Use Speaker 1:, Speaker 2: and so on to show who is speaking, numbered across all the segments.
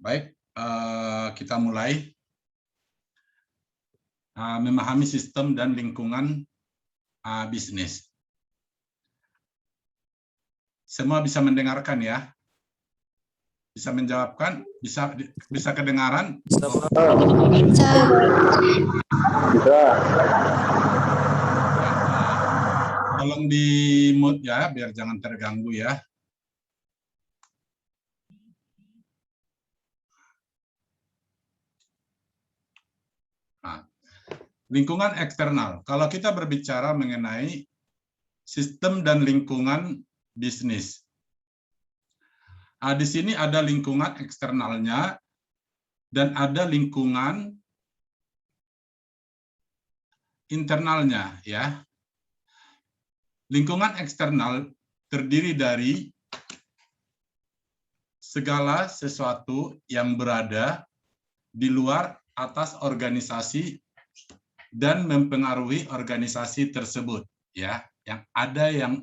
Speaker 1: Baik, kita mulai memahami sistem dan lingkungan bisnis. Semua bisa mendengarkan ya? Bisa menjawabkan? Bisa kedengaran?
Speaker 2: Bisa.
Speaker 1: Tolong di mute ya, biar jangan terganggu ya. Nah, lingkungan eksternal. Kalau kita berbicara mengenai sistem dan lingkungan bisnis, di sini ada lingkungan eksternalnya dan ada lingkungan internalnya, ya. Lingkungan eksternal terdiri dari segala sesuatu yang berada di luar atas organisasi dan mempengaruhi organisasi tersebut, ya, yang ada yang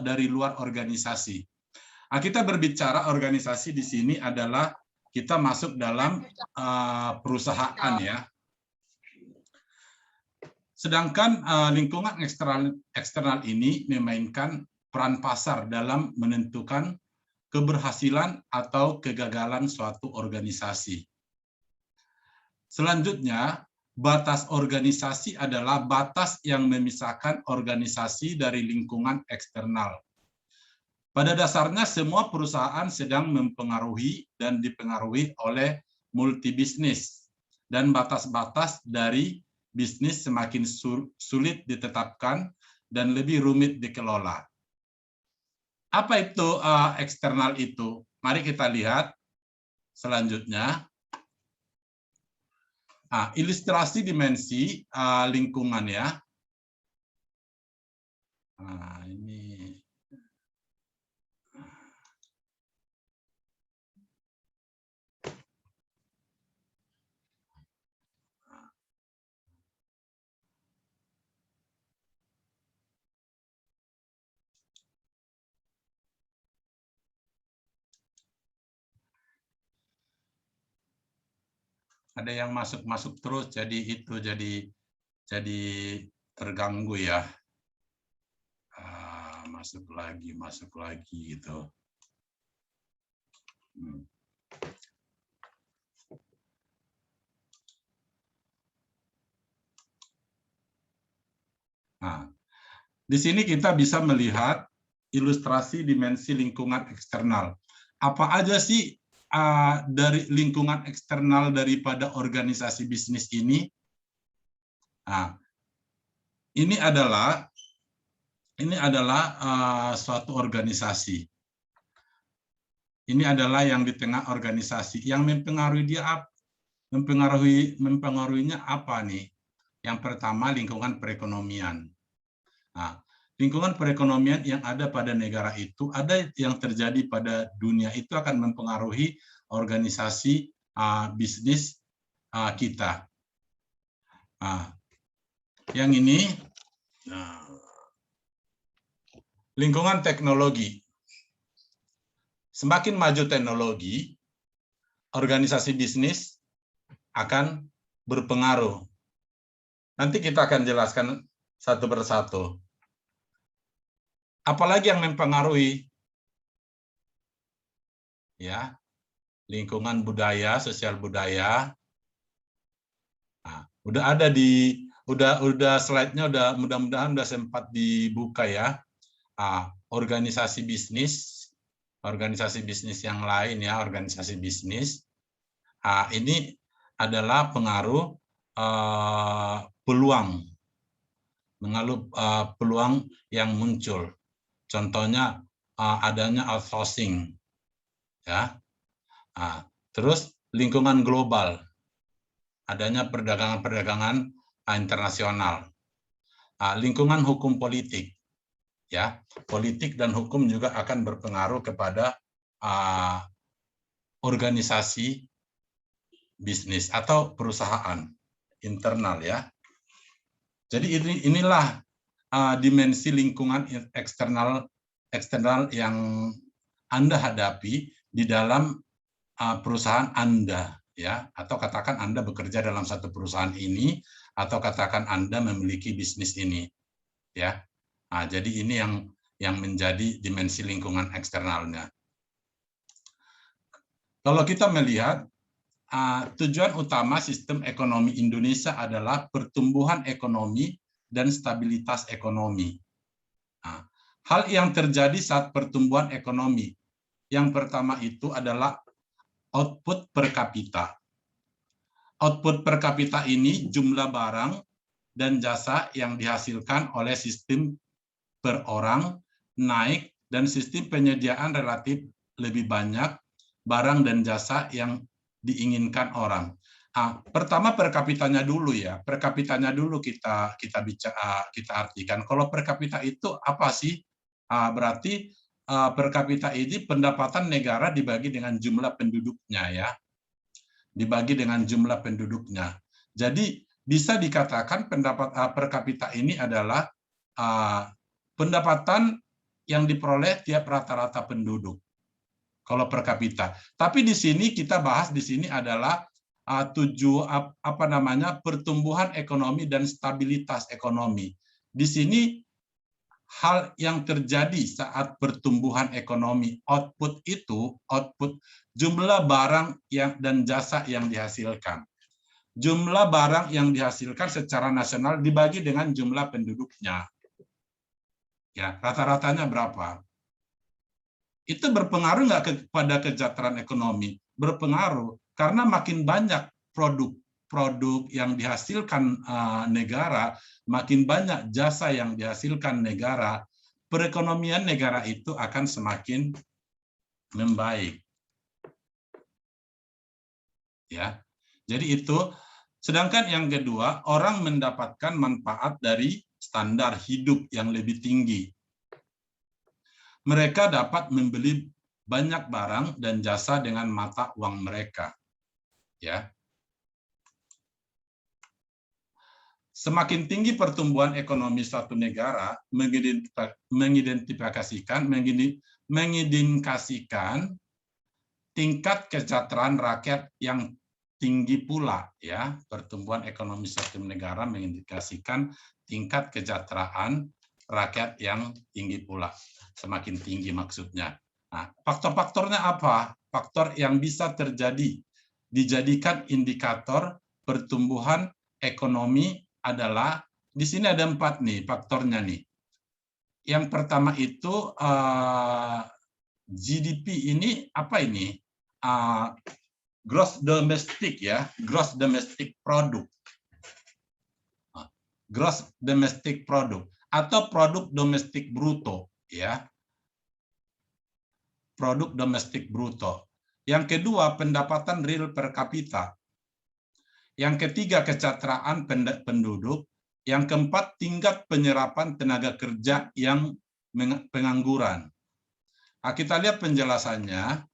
Speaker 1: dari luar organisasi. Nah, kita berbicara organisasi di sini adalah kita masuk dalam perusahaan, ya. Sedangkan lingkungan eksternal ini memainkan peran pasar dalam menentukan keberhasilan atau kegagalan suatu organisasi. Selanjutnya, batas organisasi adalah batas yang memisahkan organisasi dari lingkungan eksternal. Pada dasarnya, semua perusahaan sedang mempengaruhi dan dipengaruhi oleh multibisnis, dan batas-batas dari bisnis semakin sulit ditetapkan dan lebih rumit dikelola. Apa itu eksternal itu? Mari kita lihat selanjutnya. Ilustrasi dimensi lingkungan, ya. Ini ada yang masuk terus, jadi itu jadi terganggu ya. Masuk lagi gitu. Nah, di sini kita bisa melihat ilustrasi dimensi lingkungan eksternal. Apa aja sih dari lingkungan eksternal daripada organisasi bisnis ini? Nah, ini adalah suatu organisasi. Ini adalah yang di tengah organisasi. Yang mempengaruhi dia apa? Mempengaruhinya apa nih? Yang pertama, lingkungan perekonomian. Nah, lingkungan perekonomian yang ada pada negara itu, ada yang terjadi pada dunia itu akan mempengaruhi organisasi bisnis kita. Yang ini lingkungan teknologi. Semakin maju teknologi, organisasi bisnis akan berpengaruh. Nanti kita akan jelaskan satu persatu. Apalagi yang mempengaruhi? Ya, lingkungan budaya, sosial budaya. Nah, udah ada udah slide-nya mudah-mudahan udah sempat dibuka ya. Organisasi bisnis yang lain ya, organisasi bisnis. Ini adalah pengaruh peluang yang muncul. Contohnya adanya outsourcing, ya. Terus lingkungan global, adanya perdagangan internasional. Lingkungan hukum politik, ya. Politik dan hukum juga akan berpengaruh kepada organisasi bisnis atau perusahaan internal, ya. Jadi inilah dimensi lingkungan eksternal yang Anda hadapi di dalam perusahaan Anda, ya, atau katakan Anda bekerja dalam satu perusahaan ini, atau katakan Anda memiliki bisnis ini, ya. Nah, jadi ini yang menjadi dimensi lingkungan eksternalnya. Kalau kita melihat tujuan utama sistem ekonomi Indonesia adalah pertumbuhan ekonomi dan stabilitas ekonomi. Nah, hal yang terjadi saat pertumbuhan ekonomi, yang pertama itu adalah output per kapita. Output per kapita ini jumlah barang dan jasa yang dihasilkan oleh sistem per orang naik dan sistem penyediaan relatif lebih banyak barang dan jasa yang diinginkan orang. Pertama per kapitanya dulu ya. Per kapitanya dulu kita artikan. Kalau per kapita itu apa sih? Berarti per kapita ini pendapatan negara dibagi dengan jumlah penduduknya ya. Dibagi dengan jumlah penduduknya. Jadi bisa dikatakan per kapita ini adalah pendapatan yang diperoleh tiap rata-rata penduduk kalau per kapita. Tapi di sini kita bahas di sini adalah pertumbuhan ekonomi dan stabilitas ekonomi. Di sini hal yang terjadi saat pertumbuhan ekonomi, output jumlah barang dan jasa yang dihasilkan. Jumlah barang yang dihasilkan secara nasional dibagi dengan jumlah penduduknya. Ya, rata-ratanya berapa? Itu berpengaruh nggak kepada kesejahteraan ekonomi? Berpengaruh, karena makin banyak produk yang dihasilkan negara, makin banyak jasa yang dihasilkan negara, perekonomian negara itu akan semakin membaik. Ya, jadi itu. Sedangkan yang kedua, orang mendapatkan manfaat dari standar hidup yang lebih tinggi. Mereka dapat membeli banyak barang dan jasa dengan mata uang mereka. Ya. Semakin tinggi pertumbuhan ekonomi suatu negara, mengidentifikasikan tingkat kesejahteraan rakyat yang tinggi pula, ya. Pertumbuhan ekonomi suatu negara mengindikasikan tingkat kesejahteraan rakyat yang tinggi pula, semakin tinggi maksudnya. Nah, faktor-faktornya apa? Faktor yang bisa terjadi dijadikan indikator pertumbuhan ekonomi adalah, di sini ada 4 nih faktornya nih. Yang pertama itu GDP ini apa ini? Gross domestic ya, gross domestic product. Gross domestic product atau produk domestik bruto ya. Produk domestik bruto. Yang kedua, pendapatan real per kapita. Yang ketiga, kesejahteraan penduduk. Yang keempat, tingkat penyerapan tenaga kerja yang pengangguran. Nah, kita lihat penjelasannya.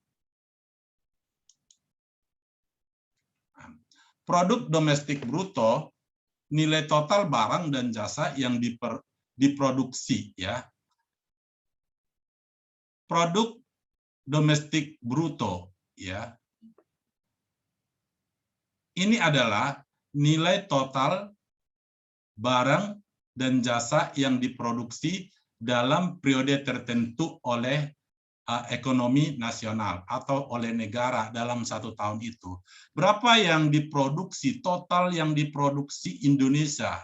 Speaker 1: Produk domestik bruto, nilai total barang dan jasa yang diproduksi ya. Produk domestik bruto ya. Ini adalah nilai total barang dan jasa yang diproduksi dalam periode tertentu oleh ekonomi nasional atau oleh negara dalam 1 tahun itu. Berapa yang diproduksi, total yang diproduksi Indonesia?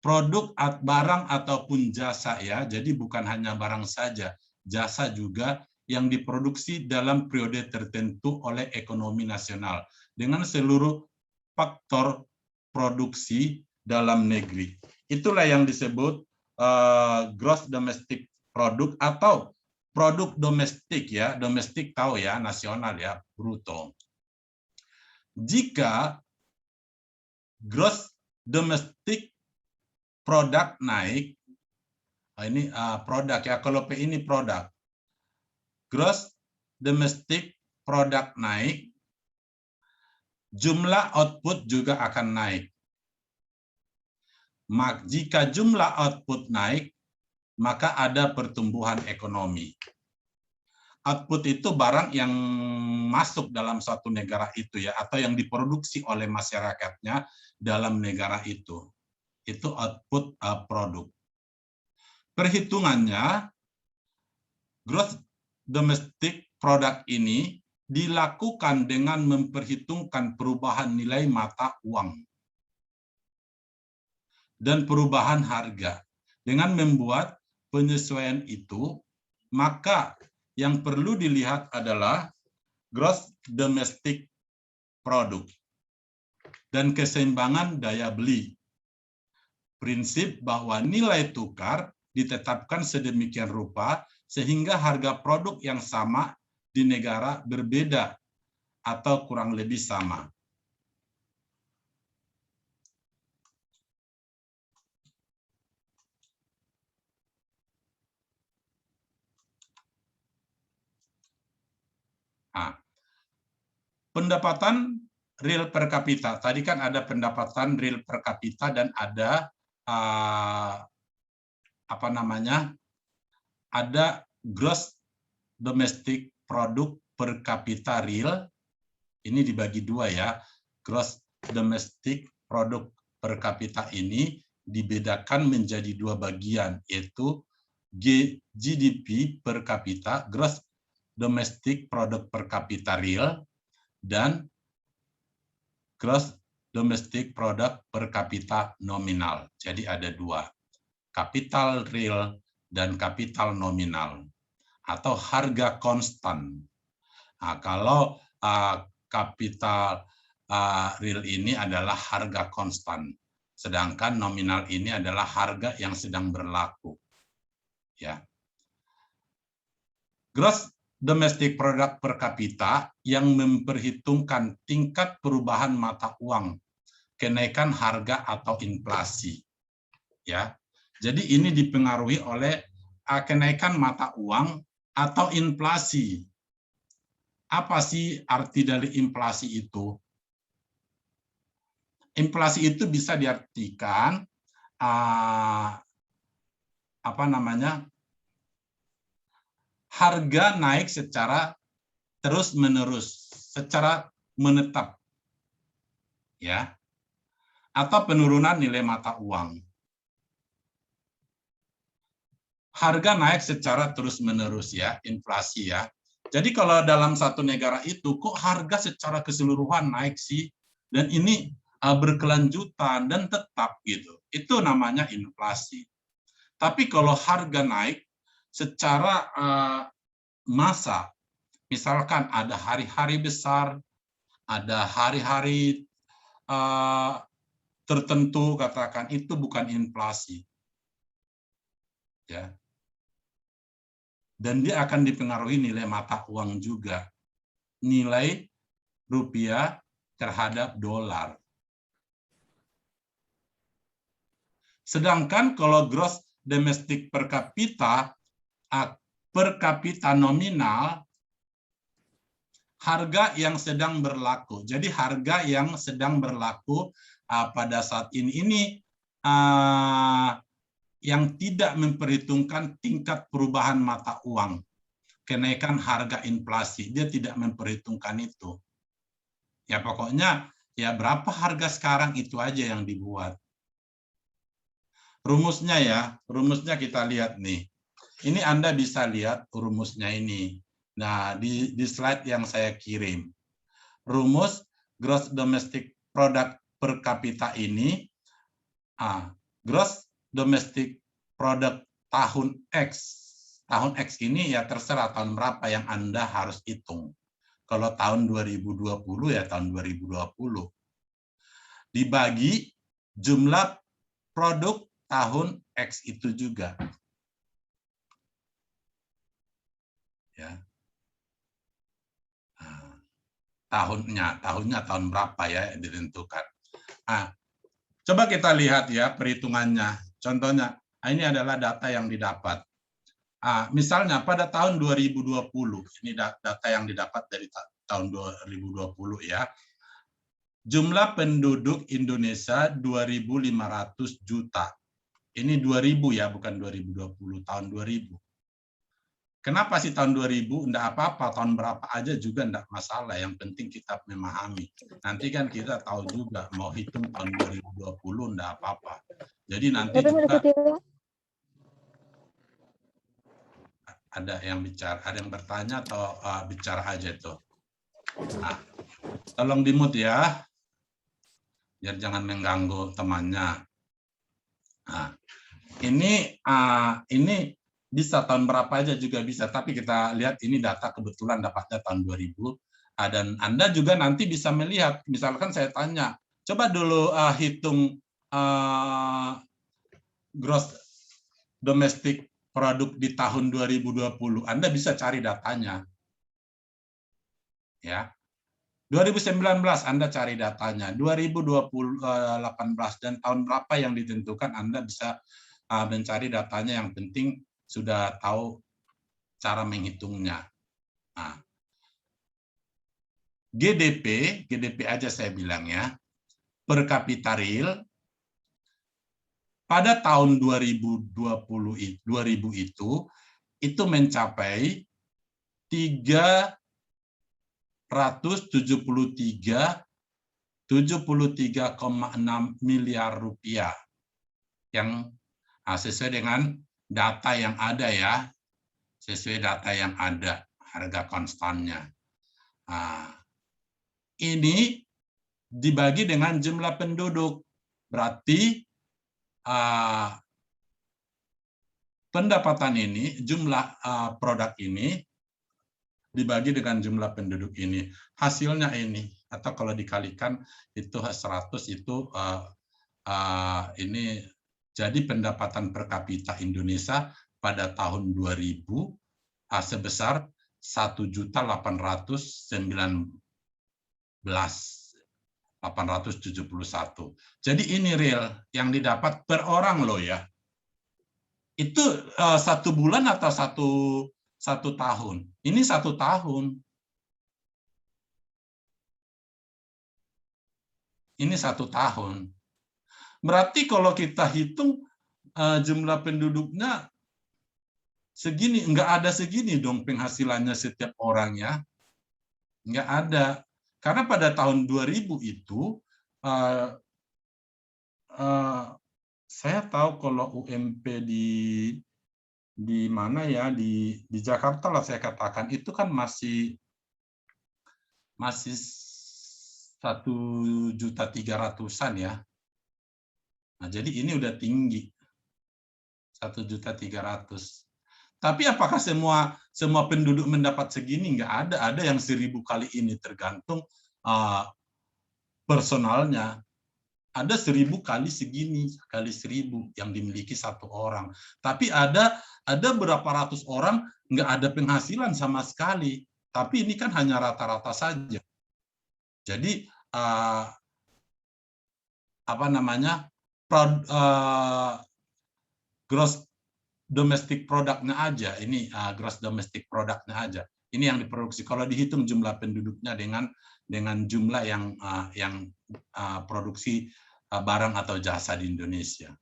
Speaker 1: Produk, barang ataupun jasa ya. Jadi bukan hanya barang saja, jasa juga yang diproduksi dalam periode tertentu oleh ekonomi nasional dengan seluruh faktor produksi dalam negeri. Itulah yang disebut gross domestic product atau produk domestik ya, domestik tahu ya, nasional ya, bruto. Jika gross domestic product naik, ini produk ya, kalau P ini produk. Gross domestic product naik, jumlah output juga akan naik. Jika jumlah output naik, maka ada pertumbuhan ekonomi. Output itu barang yang masuk dalam suatu negara itu ya, atau yang diproduksi oleh masyarakatnya dalam negara itu. Itu output produk. Perhitungannya, gross domestic product ini dilakukan dengan memperhitungkan perubahan nilai mata uang dan perubahan harga. Dengan membuat penyesuaian itu, maka yang perlu dilihat adalah gross domestic product dan keseimbangan daya beli. Prinsip bahwa nilai tukar ditetapkan sedemikian rupa sehingga harga produk yang sama di negara berbeda atau kurang lebih sama. Nah, pendapatan real per kapita. Tadi kan ada pendapatan real per kapita dan ada ada gross domestic product per kapita real. Ini dibagi dua ya. Gross domestic product per kapita ini dibedakan menjadi dua bagian, yaitu GDP per kapita, gross domestic product per kapita real, dan gross domestic product per kapita nominal. Jadi ada dua, kapital real dan kapital nominal, atau harga konstan. Nah, kalau kapital real ini adalah harga konstan, sedangkan nominal ini adalah harga yang sedang berlaku. Ya. Gross domestic product per kapita yang memperhitungkan tingkat perubahan mata uang, kenaikan harga atau inflasi. Ya. Jadi ini dipengaruhi oleh kenaikan mata uang atau inflasi. Apa sih arti dari inflasi itu? Inflasi itu bisa diartikan harga naik secara terus-menerus, secara menetap, ya, atau penurunan nilai mata uang. Harga naik secara terus-menerus ya, inflasi ya. Jadi kalau dalam satu negara itu kok harga secara keseluruhan naik sih, dan ini berkelanjutan dan tetap gitu, itu namanya inflasi. Tapi kalau harga naik secara massa, misalkan ada hari-hari besar, ada hari-hari tertentu, katakan itu bukan inflasi, ya. Dan dia akan dipengaruhi nilai mata uang juga, nilai rupiah terhadap dolar. Sedangkan kalau gross domestic per kapita nominal, harga yang sedang berlaku. Jadi harga yang sedang berlaku pada saat ini yang tidak memperhitungkan tingkat perubahan mata uang, kenaikan harga, inflasi, dia tidak memperhitungkan itu. Ya pokoknya ya berapa harga sekarang itu aja yang dibuat. Rumusnya ya, rumusnya kita lihat nih. Ini Anda bisa lihat rumusnya ini. Nah, di slide yang saya kirim. Rumus gross domestic product per kapita ini, gross domestic product tahun X. Tahun X ini ya terserah tahun berapa yang Anda harus hitung. Kalau tahun 2020 ya tahun 2020. Dibagi jumlah produk tahun X itu juga. Ya. Tahunnya tahun berapa ya ditentukan. Coba kita lihat ya perhitungannya. Contohnya, ini adalah data yang didapat. Misalnya pada tahun 2020, ini data yang didapat dari tahun 2020 ya. Jumlah penduduk Indonesia 2.500 juta. Ini 2000 ya, bukan 2020, tahun 2000. Kenapa sih tahun 2000? Enggak apa-apa, tahun berapa aja juga enggak masalah. Yang penting kita memahami. Nanti kan kita tahu juga, mau hitung tahun 2020 enggak apa-apa. Jadi nanti juga ada yang bicara, ada yang bertanya atau bicara aja tuh. Nah, tolong di-mute ya, biar jangan mengganggu temannya. Nah, ini bisa tahun berapa aja juga bisa, tapi kita lihat ini data kebetulan dapatnya tahun 2000. Dan Anda juga nanti bisa melihat, misalkan saya tanya, coba dulu hitung gross domestic product di tahun 2020. Anda bisa cari datanya. Ya. 2019 Anda cari datanya, 2018 dan tahun berapa yang ditentukan Anda bisa mencari datanya, yang penting sudah tahu cara menghitungnya. Nah, GDP aja saya bilang ya, per kapita real pada tahun 2020 itu mencapai 373,6 miliar rupiah, yang sesuai dengan data yang ada ya, sesuai data yang ada, harga konstannya. Nah, ini dibagi dengan jumlah penduduk, berarti pendapatan ini, jumlah produk ini dibagi dengan jumlah penduduk ini, hasilnya ini, atau kalau dikalikan itu 100 itu ini jadi pendapatan per kapita Indonesia pada tahun 2000 sebesar 1.871. Jadi ini real yang didapat per orang loh ya. Itu 1 bulan atau satu tahun? Ini 1 tahun. Ini 1 tahun. Berarti kalau kita hitung jumlah penduduknya segini, enggak ada segini dong penghasilannya setiap orang ya. Enggak ada. Karena pada tahun 2000 itu saya tahu kalau UMP di mana ya, di Jakarta lah saya katakan, itu kan masih 1.300.000-an ya. Nah, jadi ini udah tinggi, 1.300.000. Tapi apakah semua penduduk mendapat segini? Nggak ada. Ada yang 1.000 kali ini, tergantung personalnya. Ada 1.000 kali segini, kali 1.000 yang dimiliki satu orang. Tapi ada berapa ratus orang nggak ada penghasilan sama sekali. Tapi ini kan hanya rata-rata saja. Jadi apa namanya, gross domestic product-nya aja, ini gross domestic product-nya aja. Ini yang diproduksi. Kalau dihitung jumlah penduduknya dengan jumlah yang produksi barang atau jasa di Indonesia.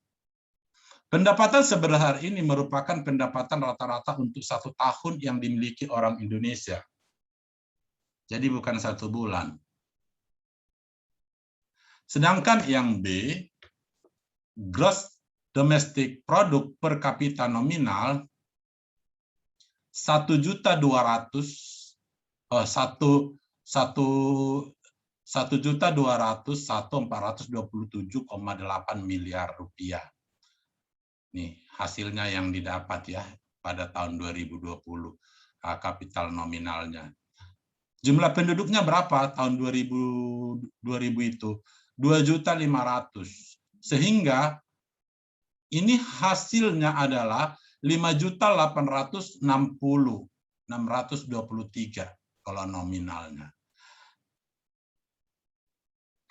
Speaker 1: Pendapatan sebesar ini merupakan pendapatan rata-rata untuk 1 tahun yang dimiliki orang Indonesia. Jadi bukan 1 bulan. Sedangkan yang B, gross domestic product per kapita nominal 1.201.427,8 miliar rupiah. Nih hasilnya yang didapat ya pada tahun 2020, kapital nominalnya. Jumlah penduduknya berapa tahun 2000 itu? 2.500.000. Sehingga ini hasilnya adalah 5.860.623 kalau nominalnya.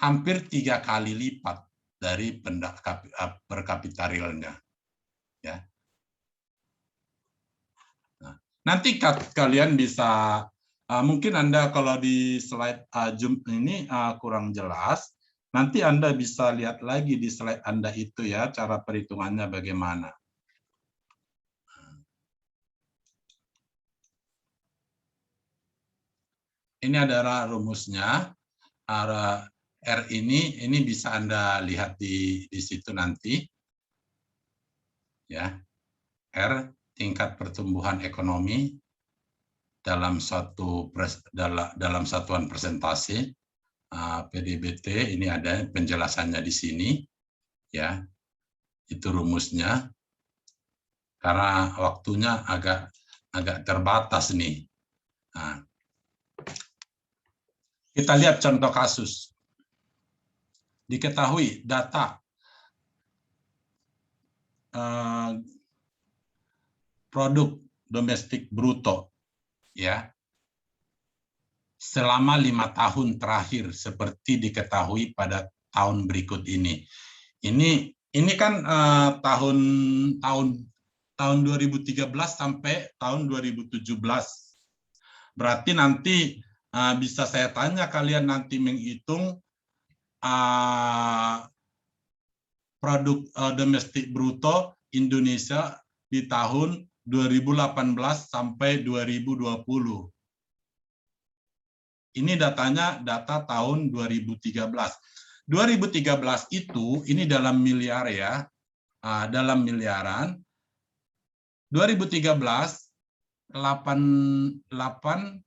Speaker 1: Hampir 3 kali lipat dari per kapita realnya. Ya. Nah, nanti kalian bisa, mungkin Anda kalau di slide Zoom ini kurang jelas, nanti Anda bisa lihat lagi di slide Anda itu ya, cara perhitungannya bagaimana. Ini adalah rumusnya. R ini bisa Anda lihat di situ nanti. Ya. R tingkat pertumbuhan ekonomi dalam dalam satuan persentase. PDBT ini ada penjelasannya di sini, ya. Itu rumusnya. Karena waktunya agak terbatas nih. Nah, kita lihat contoh kasus. Diketahui data produk domestik bruto, ya, selama 5 tahun terakhir seperti diketahui pada tahun berikut ini. Ini kan tahun 2013 sampai tahun 2017. Berarti nanti bisa saya tanya kalian nanti menghitung produk domestik bruto Indonesia di tahun 2018 sampai 2020. Ini datanya data tahun 2013. 2013 itu ini dalam miliar ya, dalam miliaran. 2013 8M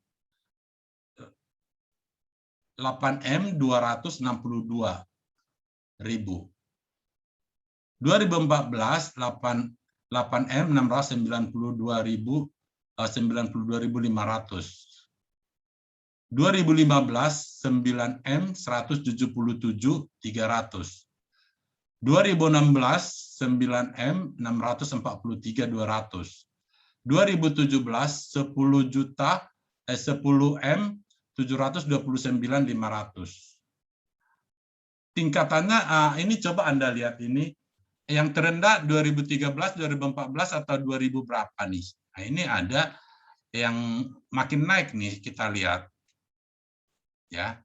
Speaker 1: 262.000. 2014 8M 692.500. 2015 9M 177.300. 2016 9M 643.200. 2017 10M 729.500. Tingkatannya ini coba Anda lihat ini. Yang terendah 2013, 2014 atau 2000 berapa nih? Nah, ini ada yang makin naik nih, kita lihat. Ya,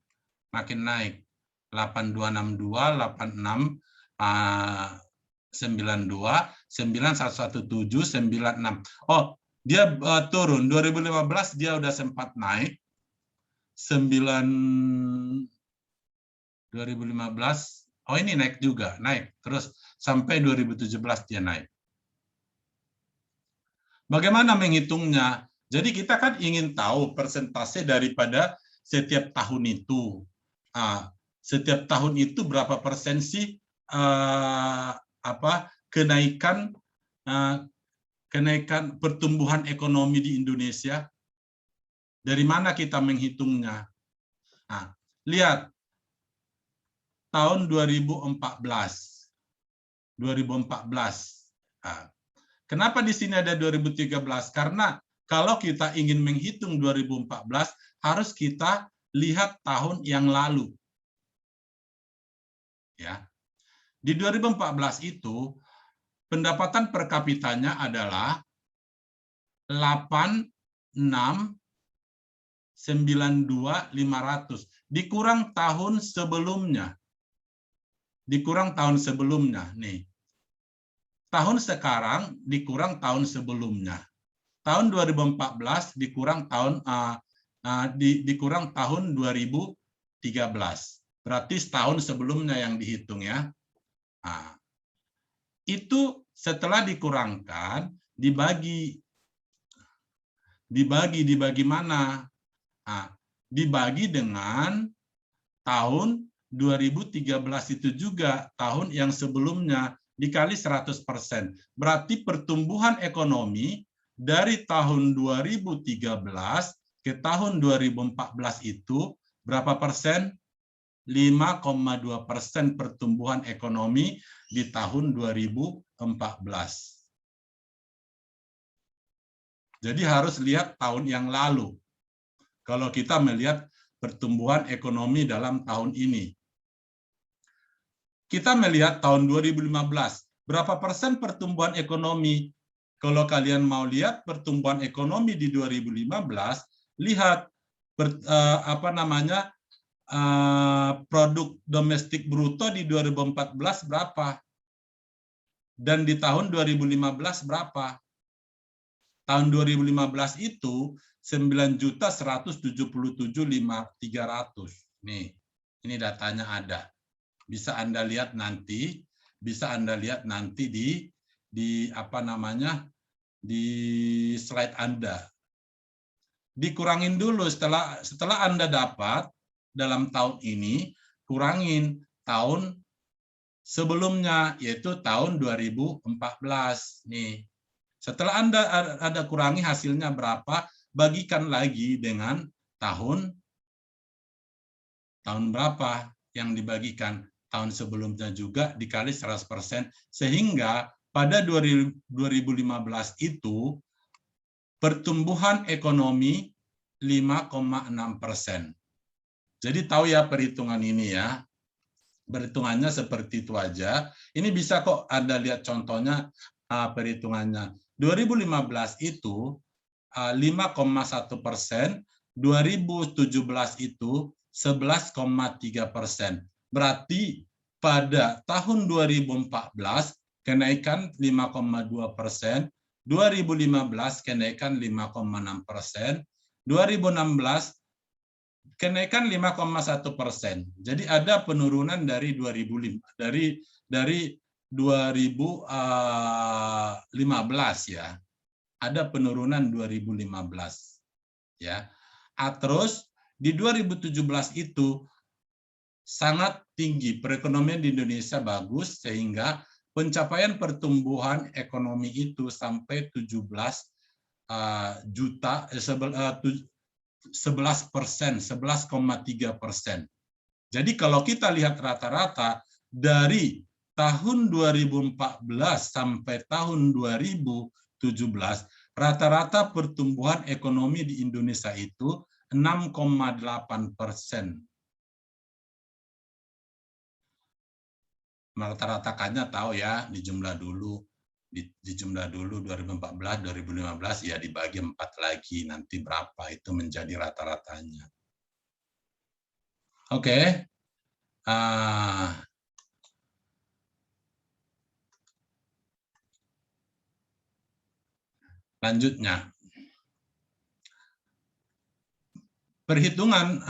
Speaker 1: makin naik. 8262, 86 92, 9117, 96. Oh, dia turun. 2015 dia udah sempat naik. 2015. Oh, ini naik juga, naik. Terus sampai 2017 dia naik. Bagaimana menghitungnya? Jadi kita kan ingin tahu persentase daripada setiap tahun itu. Setiap tahun itu berapa persen sih kenaikan pertumbuhan ekonomi di Indonesia? Dari mana kita menghitungnya? Nah, lihat tahun 2014. Kenapa di sini ada 2013? Karena kalau kita ingin menghitung 2014, harus kita lihat tahun yang lalu. Ya. Di 2014 itu, pendapatan per kapitanya adalah 86.92.500. Dikurang tahun sebelumnya. Nih. Tahun sekarang dikurang tahun sebelumnya. Tahun 2014 dikurang tahun 2013. Berarti setahun sebelumnya yang dihitung ya. Nah, itu setelah dikurangkan dibagi mana? Nah, dibagi dengan tahun 2013 itu juga, tahun yang sebelumnya, dikali 100%. Berarti pertumbuhan ekonomi dari tahun 2013 ke tahun 2014 itu berapa persen? 5,2% pertumbuhan ekonomi di tahun 2014. Jadi harus lihat tahun yang lalu. Kalau kita melihat pertumbuhan ekonomi dalam tahun ini. Kita melihat tahun 2015, berapa persen pertumbuhan ekonomi? Kalau kalian mau lihat pertumbuhan ekonomi di 2015, lihat produk domestik bruto di 2014 berapa? Dan di tahun 2015 berapa? Tahun 2015 itu 9.177.300. Nih, ini datanya ada. Bisa Anda lihat nanti, di apa namanya? Di slide Anda. Dikurangin dulu setelah Anda dapat dalam tahun ini, kurangin tahun sebelumnya, yaitu tahun 2014. Nih, setelah Anda kurangi hasilnya berapa, bagikan lagi dengan tahun berapa yang dibagikan. Tahun sebelumnya juga dikali 100%, sehingga pada 2015 itu pertumbuhan ekonomi 5,6%. Jadi tahu ya perhitungan ini ya. Perhitungannya seperti itu aja. Ini bisa kok Anda lihat contohnya perhitungannya. 2015 itu 5,1%, 2017 itu 11,3%. Berarti pada tahun 2014 kenaikan 5,2%, 2015 kenaikan 5,6%, 2016 kenaikan 5,1%. Jadi ada penurunan dari 2015 ya. Ada penurunan 2015 ya. Terus di 2017 itu sangat tinggi, perekonomian di Indonesia bagus sehingga pencapaian pertumbuhan ekonomi itu sampai 11,3%. Jadi kalau kita lihat rata-rata dari tahun 2014 sampai tahun 2017, rata-rata pertumbuhan ekonomi di Indonesia itu 6,8%. Rata-ratakannya tahu ya, dijumlah dulu 2014, 2015 ya dibagi 4 lagi, nanti berapa itu menjadi rata-ratanya. Oke. Lanjutnya. Perhitungan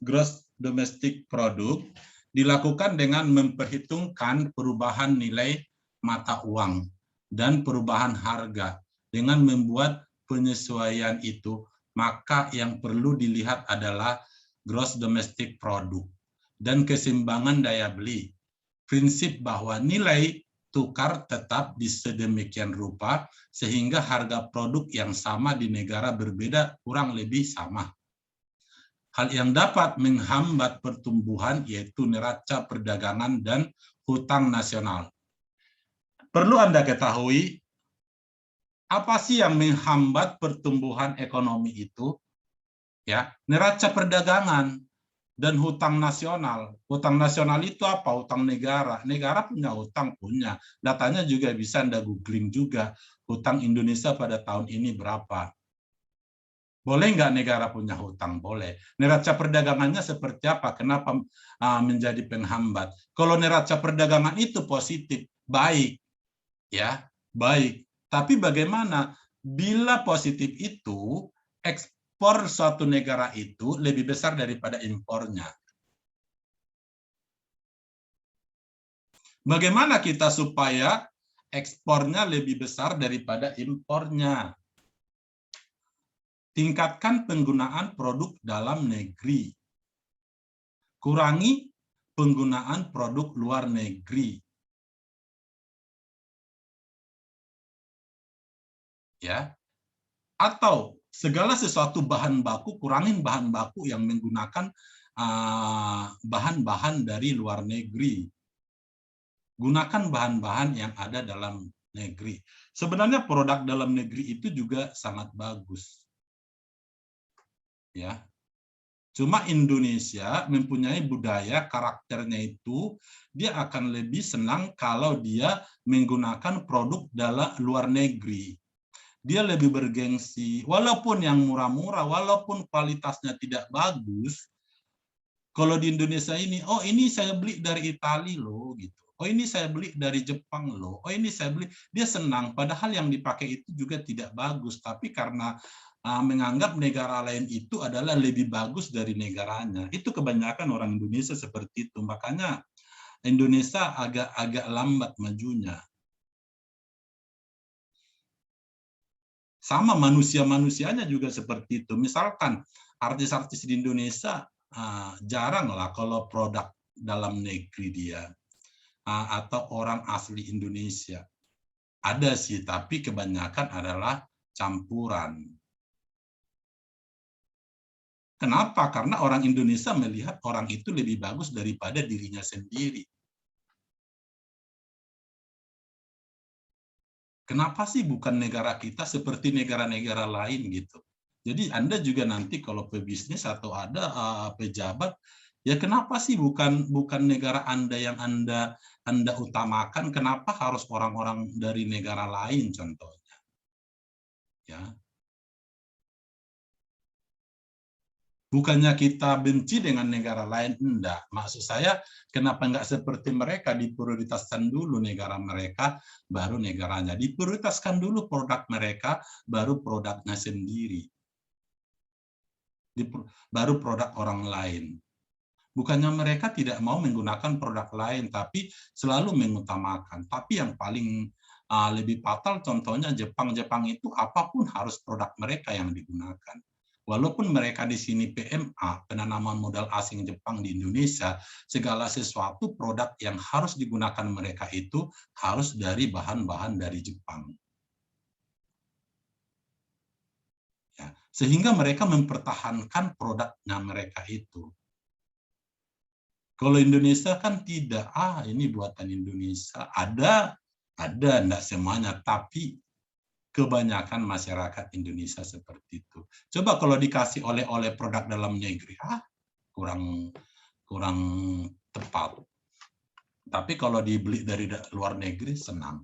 Speaker 1: gross domestic product dilakukan dengan memperhitungkan perubahan nilai mata uang dan perubahan harga. Dengan membuat penyesuaian itu, maka yang perlu dilihat adalah gross domestic product dan keseimbangan daya beli. Prinsip bahwa nilai tukar tetap di sedemikian rupa sehingga harga produk yang sama di negara berbeda kurang lebih sama. Hal yang dapat menghambat pertumbuhan yaitu neraca perdagangan dan hutang nasional. Perlu Anda ketahui, apa sih yang menghambat pertumbuhan ekonomi itu? Ya, neraca perdagangan dan hutang nasional. Hutang nasional itu apa? Hutang negara. Negara punya hutang, punya. Datanya juga bisa Anda googling juga. Hutang Indonesia pada tahun ini berapa? Boleh nggak negara punya hutang? Boleh. Neraca perdagangannya seperti apa? Kenapa menjadi penghambat? Kalau neraca perdagangan itu positif, baik. Ya, baik. Tapi bagaimana bila positif itu, ekspor suatu negara itu lebih besar daripada impornya? Bagaimana kita supaya ekspornya lebih besar daripada impornya? Tingkatkan penggunaan produk dalam negeri. Kurangi penggunaan produk luar negeri. Ya. Atau segala sesuatu bahan baku, kurangin bahan baku yang menggunakan bahan-bahan dari luar negeri. Gunakan bahan-bahan yang ada dalam negeri. Sebenarnya produk dalam negeri itu juga sangat bagus. Ya. Cuma Indonesia mempunyai budaya, karakternya itu dia akan lebih senang kalau dia menggunakan produk dalam luar negeri. Dia lebih bergengsi, walaupun yang murah-murah, walaupun kualitasnya tidak bagus. Kalau di Indonesia ini, oh ini saya beli dari Italia loh, gitu. Oh ini saya beli dari Jepang loh. Oh ini saya beli. Dia senang. Padahal yang dipakai itu juga tidak bagus. Tapi karena menganggap negara lain itu adalah lebih bagus dari negaranya. Itu kebanyakan orang Indonesia seperti itu. Makanya Indonesia agak lambat majunya. Sama manusia-manusianya juga seperti itu. Misalkan artis-artis di Indonesia jarang lah kalau produk dalam negeri dia atau orang asli Indonesia. Ada sih, tapi kebanyakan adalah campuran. Kenapa? Karena orang Indonesia melihat orang itu lebih bagus daripada dirinya sendiri. Kenapa sih bukan negara kita seperti negara-negara lain gitu? Jadi Anda juga nanti kalau pebisnis atau ada pejabat, ya kenapa sih bukan negara Anda yang Anda utamakan? Kenapa harus orang-orang dari negara lain contohnya? Ya, bukannya kita benci dengan negara lain, enggak. Maksud saya, kenapa enggak seperti mereka diprioritaskan dulu negara mereka, baru negaranya. Diprioritaskan dulu produk mereka, baru produknya sendiri. Baru produk orang lain. Bukannya mereka tidak mau menggunakan produk lain, tapi selalu mengutamakan. Tapi yang paling lebih fatal contohnya Jepang. Jepang itu apapun harus produk mereka yang digunakan. Walaupun mereka di sini PMA, penanaman modal asing Jepang di Indonesia, segala sesuatu produk yang harus digunakan mereka itu harus dari bahan-bahan dari Jepang. Ya, sehingga mereka mempertahankan produknya mereka itu. Kalau Indonesia kan tidak, ini buatan Indonesia. Ada, enggak semuanya, tapi kebanyakan masyarakat Indonesia seperti itu. Coba kalau dikasih oleh-oleh produk dalam negeri, kurang tepat. Tapi kalau dibeli dari luar negeri, senang.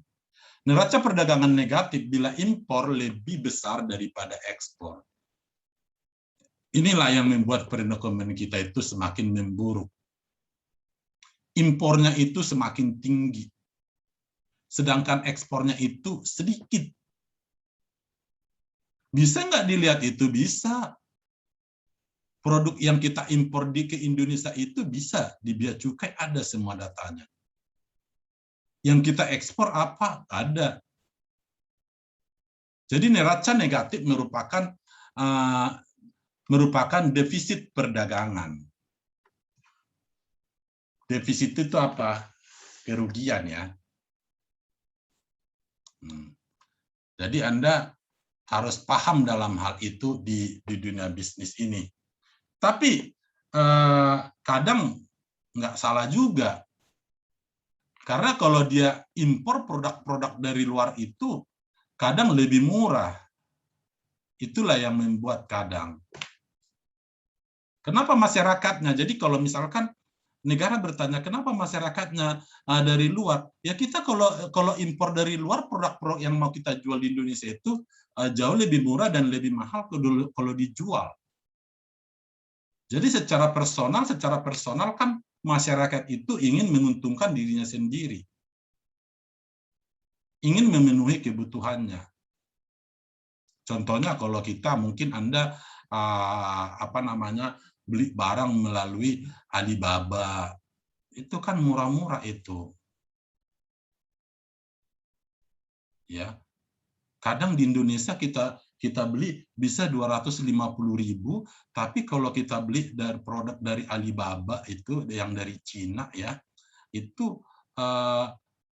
Speaker 1: Neraca perdagangan negatif bila impor lebih besar daripada ekspor. Inilah yang membuat perekonomian kita itu semakin memburuk. Impornya itu semakin tinggi, sedangkan ekspornya itu sedikit. Bisa nggak dilihat itu? Bisa. Produk yang kita impor ke Indonesia itu bisa di bea cukai, ada semua datanya. Yang kita ekspor apa? Ada. Jadi neraca negatif merupakan defisit perdagangan. Defisit itu apa? Kerugian ya. Jadi Anda harus paham dalam hal itu di dunia bisnis ini. Tapi kadang nggak salah juga. Karena kalau dia impor produk-produk dari luar itu kadang lebih murah. Itulah yang membuat kadang. Kenapa masyarakatnya? Jadi kalau misalkan negara bertanya kenapa masyarakatnya dari luar, ya kita kalau impor dari luar, produk-produk yang mau kita jual di Indonesia itu jauh lebih murah dan lebih mahal kalau dijual. Jadi secara personal kan masyarakat itu ingin menguntungkan dirinya sendiri, ingin memenuhi kebutuhannya. Contohnya kalau kita mungkin Anda beli barang melalui Alibaba, itu kan murah-murah itu. Ya. Kadang di Indonesia kita beli bisa 250.000, tapi kalau kita beli dari produk dari Alibaba itu yang dari Cina ya, itu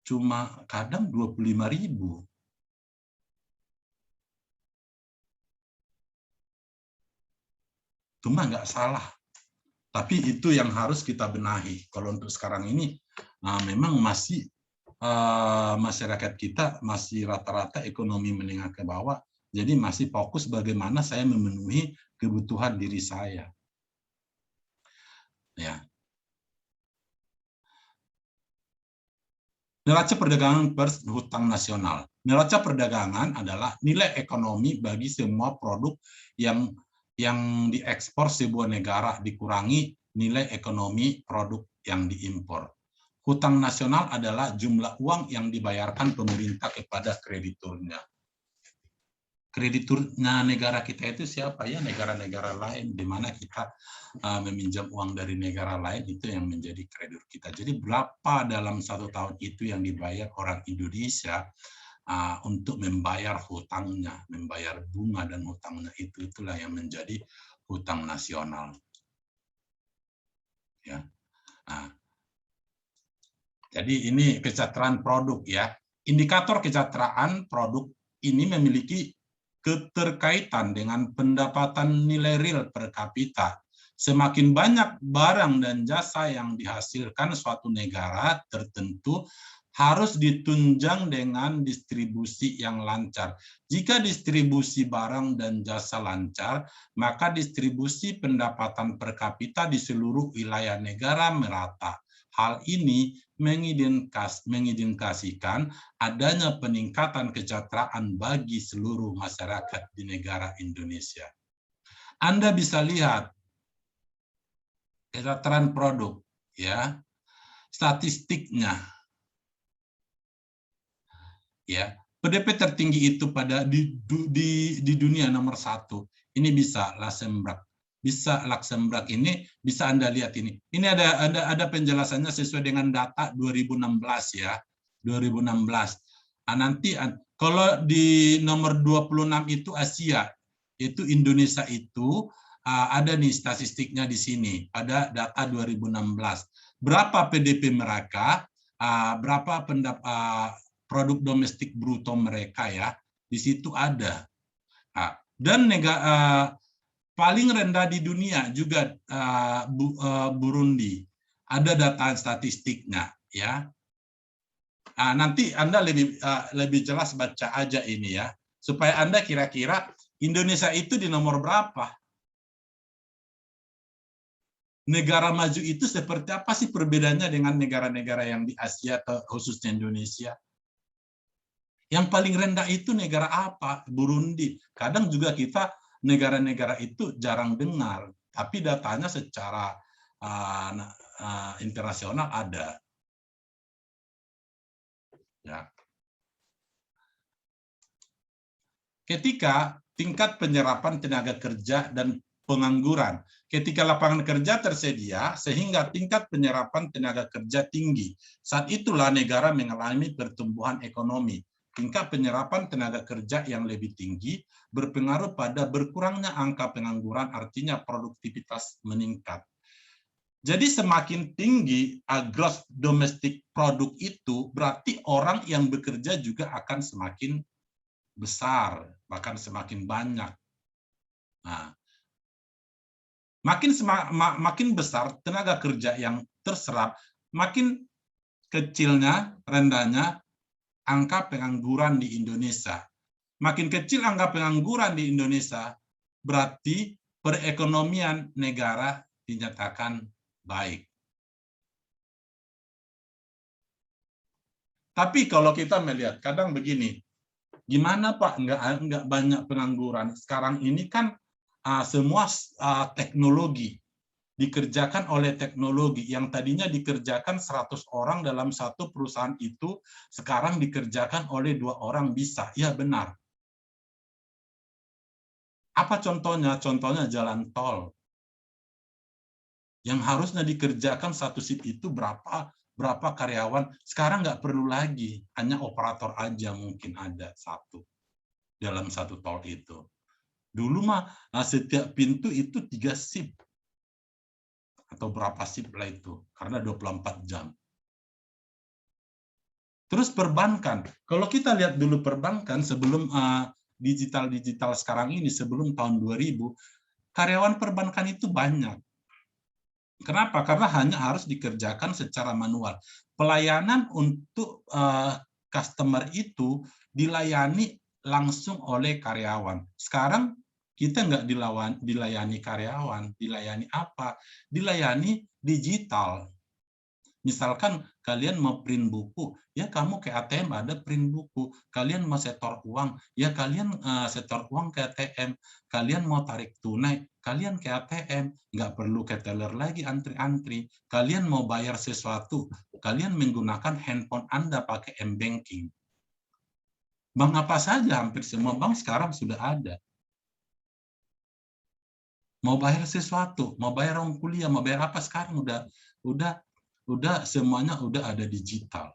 Speaker 1: cuma kadang 25.000. Cuma nggak salah. Tapi itu yang harus kita benahi. Kalau untuk sekarang ini memang masih masyarakat kita masih rata-rata ekonomi menengah ke bawah, jadi masih fokus bagaimana saya memenuhi kebutuhan diri saya. Ya. Neraca perdagangan per hutang nasional. Neraca perdagangan adalah nilai ekonomi bagi semua produk yang diekspor sebuah negara dikurangi nilai ekonomi produk yang diimpor. Hutang nasional adalah jumlah uang yang dibayarkan pemerintah kepada krediturnya. Krediturnya negara kita itu siapa ya? Negara-negara lain, di mana kita meminjam uang dari negara lain, itu yang menjadi kreditur kita. Jadi berapa dalam 1 tahun itu yang dibayar orang Indonesia untuk membayar hutangnya, membayar bunga dan hutangnya, itulah yang menjadi hutang nasional. Ya. Jadi ini kesejahteraan produk ya. Indikator kesejahteraan produk ini memiliki keterkaitan dengan pendapatan nilai real per kapita. Semakin banyak barang dan jasa yang dihasilkan suatu negara tertentu harus ditunjang dengan distribusi yang lancar. Jika distribusi barang dan jasa lancar, maka distribusi pendapatan per kapita di seluruh wilayah negara merata. Hal ini mengindikasikan adanya peningkatan kesejahteraan bagi seluruh masyarakat di negara Indonesia. Anda bisa lihat kesejahteraan produk, ya, statistiknya, ya. PDB tertinggi itu di dunia nomor 1. Ini bisa Luxembourg ini bisa Anda lihat ini. Ini ada penjelasannya sesuai dengan data 2016 ya. 2016. Nanti kalau di nomor 26 itu Asia, itu Indonesia itu ada nih statistiknya di sini pada data 2016. Berapa PDB mereka, berapa produk domestik bruto mereka ya, di situ ada. Dan negara paling rendah di dunia juga Burundi. Ada data statistiknya ya. Nanti Anda lebih jelas baca aja ini ya, supaya Anda kira-kira Indonesia itu di nomor berapa. Negara maju itu seperti apa sih perbedaannya dengan negara-negara yang di Asia atau khususnya Indonesia? Yang paling rendah itu negara apa? Burundi. Kadang juga kita negara-negara itu jarang dengar, tapi datanya secara internasional ada. Ya. Ketika tingkat penyerapan tenaga kerja dan pengangguran, ketika lapangan kerja tersedia sehingga tingkat penyerapan tenaga kerja tinggi, saat itulah negara mengalami pertumbuhan ekonomi. Tingkat penyerapan tenaga kerja yang lebih tinggi berpengaruh pada berkurangnya angka pengangguran, artinya produktivitas meningkat. Jadi semakin tinggi gross domestic product itu, berarti orang yang bekerja juga akan semakin besar, bahkan semakin banyak. Nah, makin besar tenaga kerja yang terserap, makin kecilnya, rendahnya angka pengangguran di Indonesia. Makin kecil angka pengangguran di Indonesia, berarti perekonomian negara dinyatakan baik. Tapi kalau kita melihat, kadang begini, gimana Pak, nggak banyak pengangguran? Sekarang ini kan semua teknologi, dikerjakan oleh teknologi. Yang tadinya dikerjakan 100 orang dalam satu perusahaan itu, sekarang dikerjakan oleh 2 orang bisa. Ya benar. Apa contohnya? Contohnya jalan tol. Yang harusnya dikerjakan satu shift itu berapa karyawan, sekarang nggak perlu lagi. Hanya operator aja mungkin ada satu dalam satu tol itu. Dulu mah setiap pintu itu 3 shift. Atau berapa shift lah itu, karena 24 jam. Terus perbankan, kalau kita lihat dulu perbankan sebelum digital sekarang ini, sebelum tahun 2000, karyawan perbankan itu banyak. Kenapa? Karena hanya harus dikerjakan secara manual. Pelayanan untuk customer itu dilayani langsung oleh karyawan. Sekarang kita nggak dilayani karyawan, dilayani apa? Dilayani digital. Misalkan kalian mau print buku, ya kamu ke ATM ada print buku. Kalian mau setor uang, ya kalian setor uang ke ATM. Kalian mau tarik tunai, kalian ke ATM. Nggak perlu ke teller lagi antri-antri. Kalian mau bayar sesuatu, kalian menggunakan handphone Anda pakai m-banking. Bank apa saja, hampir semua bank sekarang sudah ada. Mau bayar sesuatu, mau bayar uang kuliah, mau bayar apa sekarang udah semuanya udah ada digital.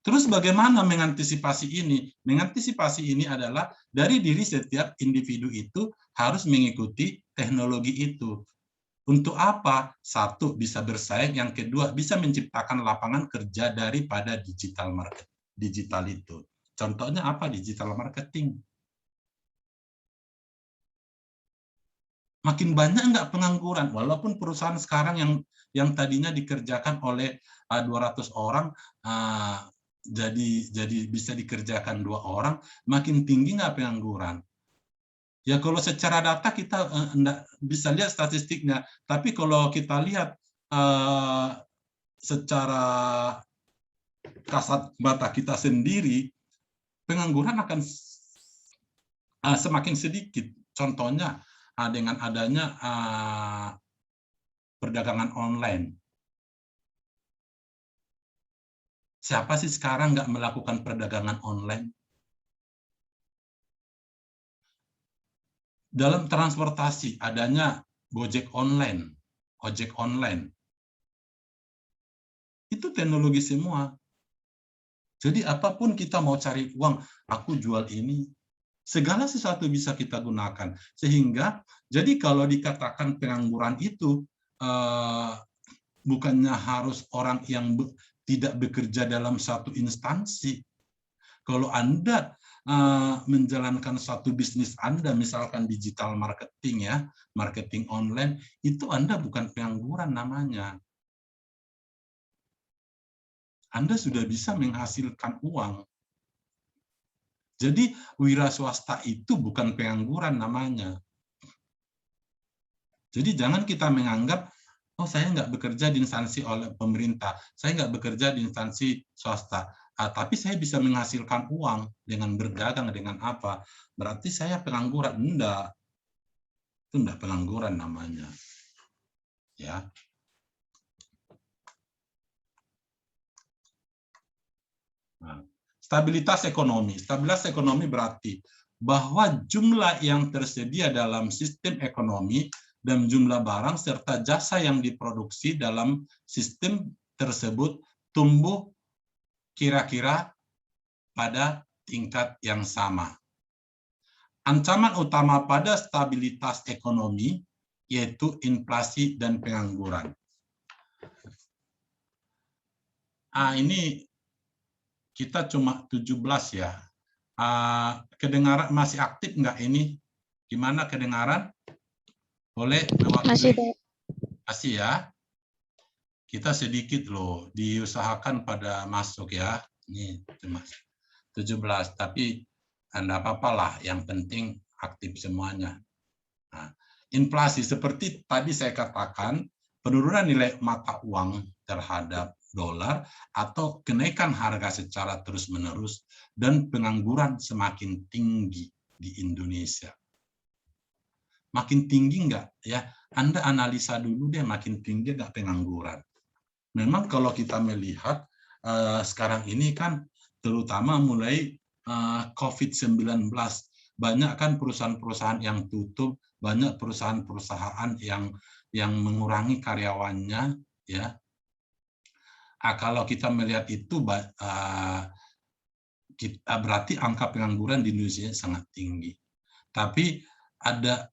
Speaker 1: Terus bagaimana mengantisipasi ini? Mengantisipasi ini adalah dari diri setiap individu itu harus mengikuti teknologi itu. Untuk apa? Satu, bisa bersaing. Yang kedua, bisa menciptakan lapangan kerja daripada digital itu. Contohnya apa? Digital marketing. Makin banyak nggak pengangguran, walaupun perusahaan sekarang yang tadinya dikerjakan oleh 200 orang jadi bisa dikerjakan 2 orang, makin tinggi nggak pengangguran. Ya kalau secara data kita nggak bisa lihat statistiknya, tapi kalau kita lihat secara kasat mata kita sendiri, pengangguran akan semakin sedikit. Contohnya dengan adanya perdagangan online. Siapa sih sekarang nggak melakukan perdagangan online? Dalam transportasi, adanya Gojek online, ojek online. Itu teknologi semua. Jadi apapun kita mau cari uang, aku jual ini, segala sesuatu bisa kita gunakan. Sehingga, jadi kalau dikatakan pengangguran itu, bukannya harus orang yang tidak bekerja dalam satu instansi. Kalau Anda menjalankan satu bisnis Anda, misalkan digital marketing ya, marketing online, itu Anda bukan pengangguran namanya. Anda sudah bisa menghasilkan uang. Jadi wira swasta itu bukan pengangguran namanya. Jadi jangan kita menganggap, oh saya nggak bekerja di instansi oleh pemerintah, saya nggak bekerja di instansi swasta, tapi saya bisa menghasilkan uang dengan berdagang, dengan apa. Berarti saya pengangguran. Enggak. Itu enggak pengangguran namanya. Ya. Nah, stabilitas ekonomi. Stabilitas ekonomi berarti bahwa jumlah yang tersedia dalam sistem ekonomi dan jumlah barang serta jasa yang diproduksi dalam sistem tersebut tumbuh kira-kira pada tingkat yang sama. Ancaman utama pada stabilitas ekonomi yaitu inflasi dan pengangguran. Ini kita cuma 17 ya. Kedengaran masih aktif nggak ini? Gimana kedengaran? Boleh? Masih ya. Kita sedikit loh, diusahakan pada masuk ya. Ini cuma 17, tapi enggak apa-apa lah, yang penting aktif semuanya. Nah, inflasi seperti tadi saya katakan, penurunan nilai mata uang terhadap dolar atau kenaikan harga secara terus-menerus dan pengangguran semakin tinggi di Indonesia. Makin tinggi enggak ya? Anda analisa dulu deh, makin tinggi enggak pengangguran. Memang kalau kita melihat sekarang ini kan terutama mulai COVID-19, banyak kan perusahaan-perusahaan yang tutup, banyak perusahaan-perusahaan yang mengurangi karyawannya, ya. Kalau kita melihat itu, berarti angka pengangguran di Indonesia sangat tinggi. Tapi ada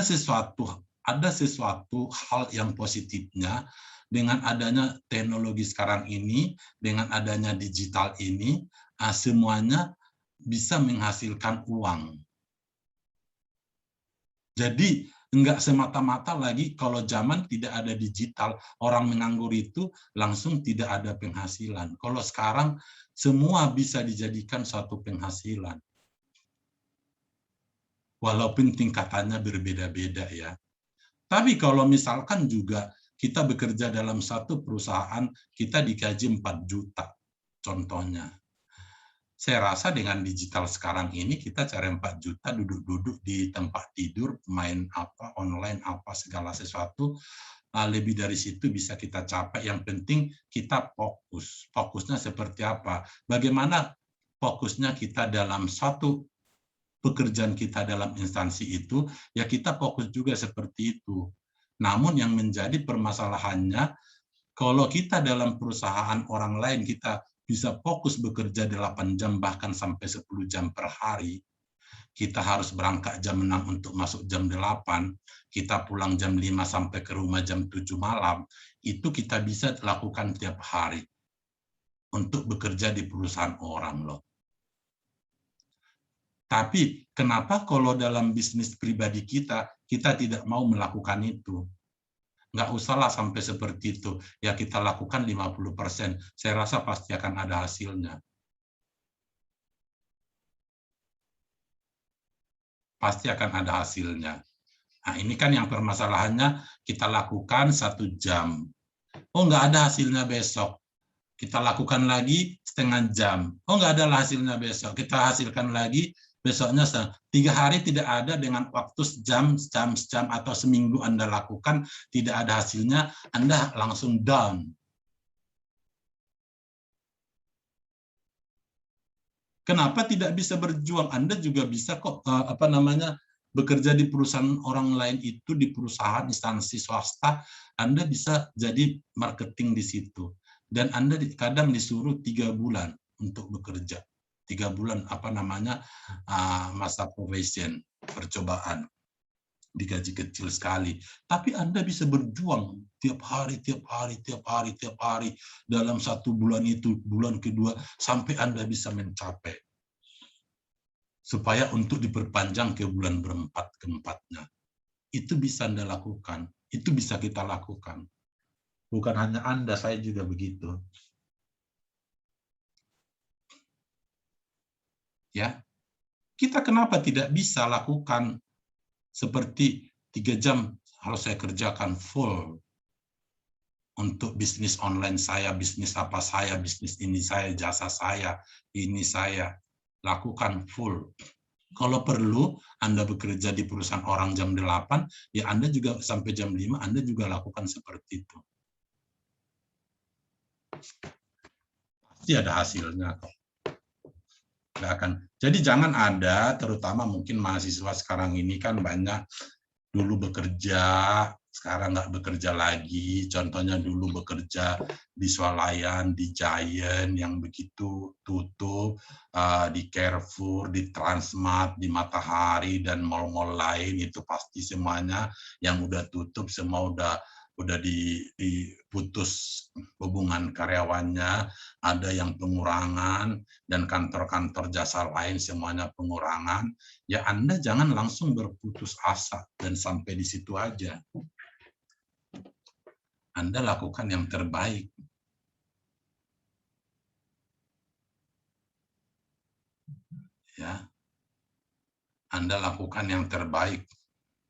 Speaker 1: sesuatu hal yang positifnya dengan adanya teknologi sekarang ini, dengan adanya digital ini, semuanya bisa menghasilkan uang. Jadi enggak semata-mata lagi kalau zaman tidak ada digital, orang menganggur itu langsung tidak ada penghasilan. Kalau sekarang semua bisa dijadikan suatu penghasilan. Walaupun tingkatannya berbeda-beda ya. Tapi kalau misalkan juga kita bekerja dalam satu perusahaan, kita digaji 4 juta, contohnya. Saya rasa dengan digital sekarang ini, kita cari 4 juta, duduk-duduk di tempat tidur, main apa, online apa, segala sesuatu, lebih dari situ bisa kita capai. Yang penting kita fokus. Fokusnya seperti apa? Bagaimana fokusnya kita dalam satu pekerjaan kita dalam instansi itu, ya kita fokus juga seperti itu. Namun yang menjadi permasalahannya, kalau kita dalam perusahaan orang lain, kita bisa fokus bekerja 8 jam, bahkan sampai 10 jam per hari, kita harus berangkat jam 6 untuk masuk jam 8, kita pulang jam 5 sampai ke rumah jam 7 malam, itu kita bisa lakukan tiap hari untuk bekerja di perusahaan orang loh. Tapi kenapa kalau dalam bisnis pribadi kita tidak mau melakukan itu? Nggak usahlah sampai seperti itu. Ya kita lakukan 50%. Saya rasa pasti akan ada hasilnya. Pasti akan ada hasilnya. Nah, ini kan yang permasalahannya, kita lakukan 1 jam. Oh, nggak ada hasilnya besok. Kita lakukan lagi setengah jam. Oh, nggak ada hasilnya besok. Kita hasilkan lagi besoknya 3 hari tidak ada, dengan waktu sejam, atau seminggu Anda lakukan, tidak ada hasilnya, Anda langsung down. Kenapa tidak bisa berjuang? Anda juga bisa kok bekerja di perusahaan orang lain itu, di perusahaan instansi swasta, Anda bisa jadi marketing di situ. Dan Anda kadang disuruh 3 bulan untuk bekerja. 3 bulan masa probation, percobaan, digaji kecil sekali. Tapi Anda bisa berjuang tiap hari dalam 1 bulan itu, bulan kedua, sampai Anda bisa mencapai. Supaya untuk diperpanjang ke bulan keempatnya. Itu bisa Anda lakukan. Itu bisa kita lakukan. Bukan hanya Anda, saya juga begitu. Ya, kita kenapa tidak bisa lakukan seperti 3 jam harus saya kerjakan full untuk bisnis online saya, bisnis apa saya, bisnis ini saya, jasa saya, ini saya lakukan full. Kalau perlu Anda bekerja di perusahaan orang jam 8, ya Anda juga sampai jam 5 Anda juga lakukan seperti itu. Pasti ada hasilnya kok. Jadi jangan ada, terutama mungkin mahasiswa sekarang ini kan banyak dulu bekerja, sekarang nggak bekerja lagi. Contohnya dulu bekerja di Swalayan, di Giant yang begitu tutup, di Carrefour, di Transmart, di Matahari, dan mall-mall lain, itu pasti semuanya yang udah tutup, semua udah diputus hubungan karyawannya, ada yang pengurangan, dan kantor-kantor jasa lain semuanya pengurangan. Ya Anda jangan langsung berputus asa dan sampai di situ aja. Anda lakukan yang terbaik. Ya. Anda lakukan yang terbaik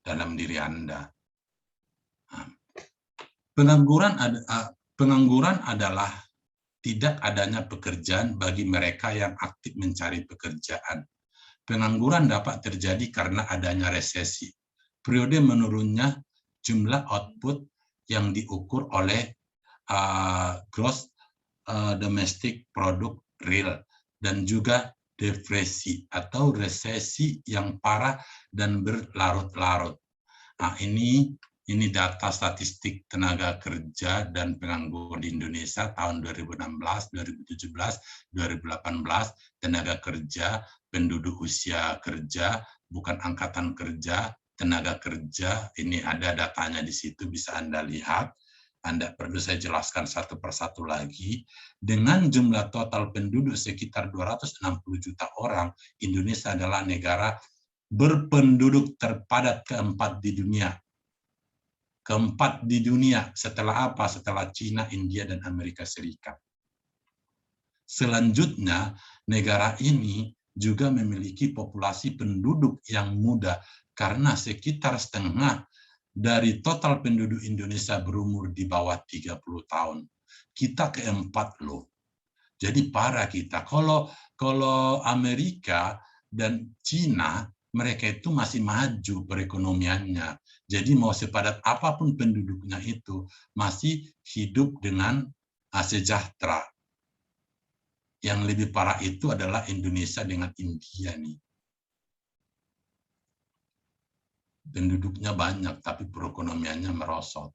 Speaker 1: dalam diri Anda. Pengangguran adalah tidak adanya pekerjaan bagi mereka yang aktif mencari pekerjaan. Pengangguran dapat terjadi karena adanya resesi. Periode menurunnya jumlah output yang diukur oleh gross domestic product real, dan juga depresi atau resesi yang parah dan berlarut-larut. Nah, ini data statistik tenaga kerja dan pengangguran di Indonesia tahun 2016, 2017, 2018, tenaga kerja, penduduk usia kerja, bukan angkatan kerja, tenaga kerja, ini ada datanya di situ, bisa Anda lihat. Anda perlu saya jelaskan satu persatu lagi. Dengan jumlah total penduduk sekitar 260 juta orang, Indonesia adalah negara berpenduduk terpadat keempat di dunia. Keempat di dunia, setelah apa? Setelah Cina, India, dan Amerika Serikat. Selanjutnya, negara ini juga memiliki populasi penduduk yang muda, karena sekitar setengah dari total penduduk Indonesia berumur di bawah 30 tahun. Kita keempat loh. Jadi parah kita. Kalau Amerika dan Cina, mereka itu masih maju perekonomiannya. Jadi mau sepadat apapun penduduknya itu, masih hidup dengan sejahtera. Yang lebih parah itu adalah Indonesia dengan India nih. Penduduknya banyak, tapi perekonomiannya merosot.